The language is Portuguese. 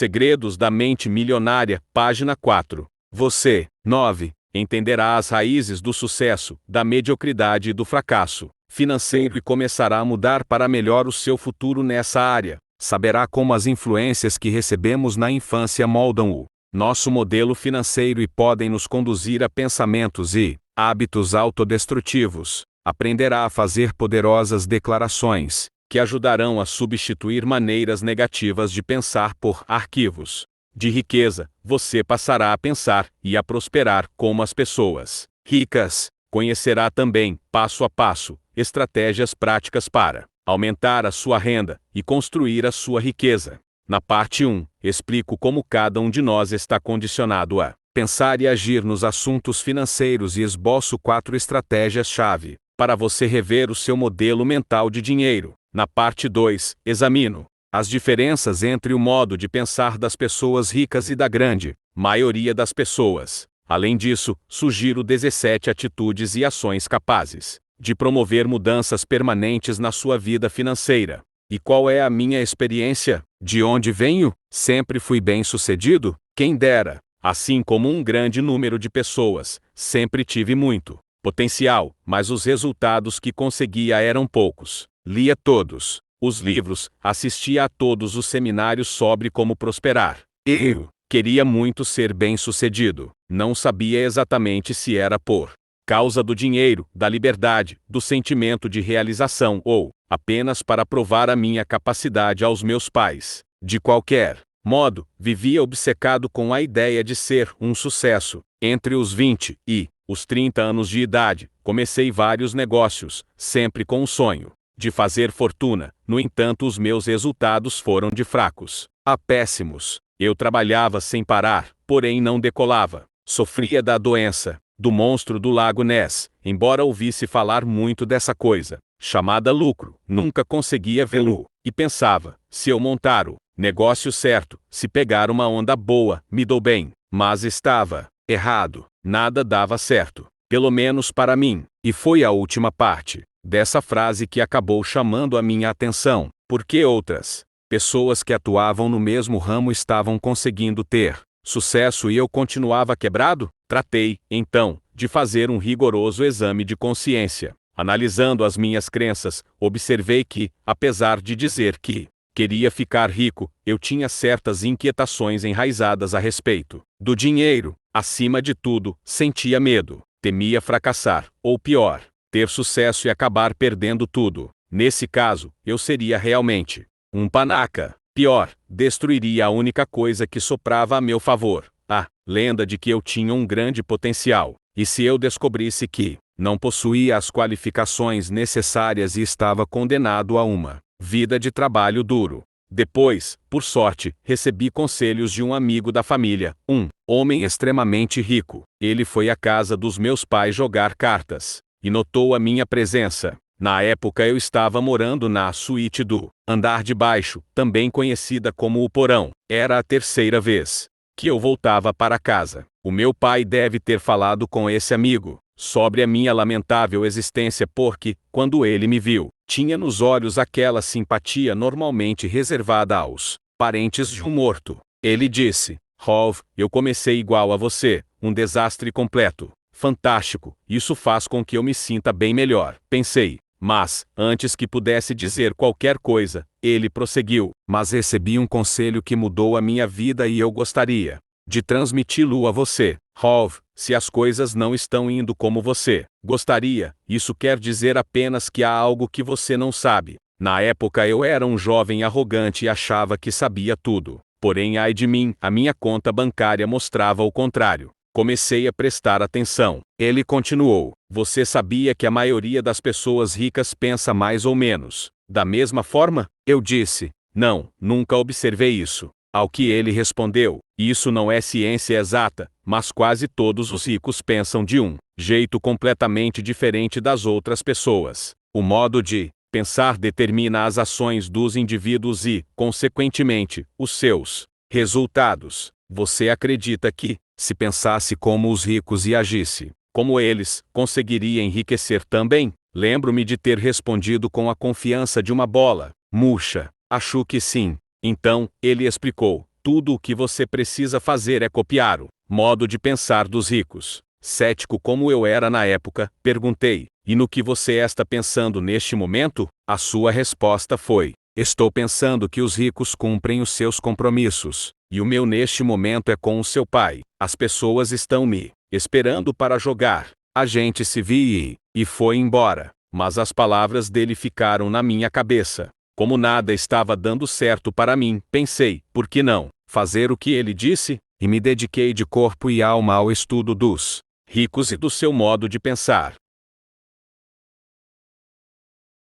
Segredos da Mente Milionária, página 4. Você, 9, entenderá as raízes do sucesso, da mediocridade e do fracasso financeiro e começará a mudar para melhor o seu futuro nessa área. Saberá como as influências que recebemos na infância moldam o nosso modelo financeiro e podem nos conduzir a pensamentos e hábitos autodestrutivos. Aprenderá a fazer poderosas declarações, que ajudarão a substituir maneiras negativas de pensar por arquivos de riqueza. Você passará a pensar e a prosperar como as pessoas ricas. Conhecerá também, passo a passo, estratégias práticas para aumentar a sua renda e construir a sua riqueza. Na parte 1, explico como cada um de nós está condicionado a pensar e agir nos assuntos financeiros e esboço 4 estratégias-chave para você rever o seu modelo mental de dinheiro. Na parte 2, examino as diferenças entre o modo de pensar das pessoas ricas e da grande maioria das pessoas. Além disso, sugiro 17 atitudes e ações capazes de promover mudanças permanentes na sua vida financeira. E qual é a minha experiência? De onde venho? Sempre fui bem-sucedido? Quem dera! Assim como um grande número de pessoas, sempre tive muito potencial, mas os resultados que conseguia eram poucos. Lia todos os livros, assistia a todos os seminários sobre como prosperar. Eu queria muito ser bem-sucedido. Não sabia exatamente se era por causa do dinheiro, da liberdade, do sentimento de realização ou apenas para provar a minha capacidade aos meus pais. De qualquer modo, vivia obcecado com a ideia de ser um sucesso. Entre os 20 e os 30 anos de idade, comecei vários negócios, sempre com o sonho de fazer fortuna. No entanto, os meus resultados foram de fracos a péssimos. Eu trabalhava sem parar, porém não decolava. Sofria da doença do monstro do lago Ness, embora ouvisse falar muito dessa coisa chamada lucro. Nunca conseguia vê-lo, e pensava, se eu montar o negócio certo, se pegar uma onda boa, me dou bem. Mas estava errado. Nada dava certo, pelo menos para mim. E foi a última parte dessa frase que acabou chamando a minha atenção, porque outras pessoas que atuavam no mesmo ramo estavam conseguindo ter sucesso e eu continuava quebrado? Tratei, então, de fazer um rigoroso exame de consciência. Analisando as minhas crenças, observei que, apesar de dizer que queria ficar rico, eu tinha certas inquietações enraizadas a respeito do dinheiro. Acima de tudo, sentia medo, temia fracassar, ou pior, ter sucesso e acabar perdendo tudo. Nesse caso, eu seria realmente um panaca. Pior, destruiria a única coisa que soprava a meu favor, a lenda de que eu tinha um grande potencial. E se eu descobrisse que não possuía as qualificações necessárias e estava condenado a uma vida de trabalho duro? Depois, por sorte, recebi conselhos de um amigo da família, um homem extremamente rico. Ele foi à casa dos meus pais jogar cartas e notou a minha presença. Na época eu estava morando na suíte do andar de baixo, também conhecida como o porão. Era a terceira vez que eu voltava para casa. O meu pai deve ter falado com esse amigo sobre a minha lamentável existência porque, quando ele me viu, tinha nos olhos aquela simpatia normalmente reservada aos parentes de um morto. Ele disse: Rolf, eu comecei igual a você, um desastre completo. Fantástico, isso faz com que eu me sinta bem melhor, pensei. Mas, antes que pudesse dizer qualquer coisa, ele prosseguiu: mas recebi um conselho que mudou a minha vida e eu gostaria de transmiti-lo a você. Rolf, se as coisas não estão indo como você gostaria, isso quer dizer apenas que há algo que você não sabe. Na época eu era um jovem arrogante e achava que sabia tudo. Porém, ai de mim, a minha conta bancária mostrava o contrário. Comecei a prestar atenção. Ele continuou: você sabia que a maioria das pessoas ricas pensa mais ou menos da mesma forma? Eu disse: não, nunca observei isso. Ao que ele respondeu: isso não é ciência exata, mas quase todos os ricos pensam de um jeito completamente diferente das outras pessoas. O modo de pensar determina as ações dos indivíduos e, consequentemente, os seus resultados. Você acredita que, se pensasse como os ricos e agisse como eles, conseguiria enriquecer também? Lembro-me de ter respondido com a confiança de uma bola murcha: acho que sim. Então, ele explicou: Tudo o que você precisa fazer é copiar o modo de pensar dos ricos. Cético como eu era na época, perguntei: e no que você está pensando neste momento? A sua resposta foi: estou pensando que os ricos cumprem os seus compromissos, e o meu neste momento é com o seu pai. As pessoas estão me esperando para jogar. A gente se viu e foi embora, mas as palavras dele ficaram na minha cabeça. Como nada estava dando certo para mim, pensei: por que não fazer o que ele disse? E me dediquei de corpo e alma ao estudo dos ricos e do seu modo de pensar.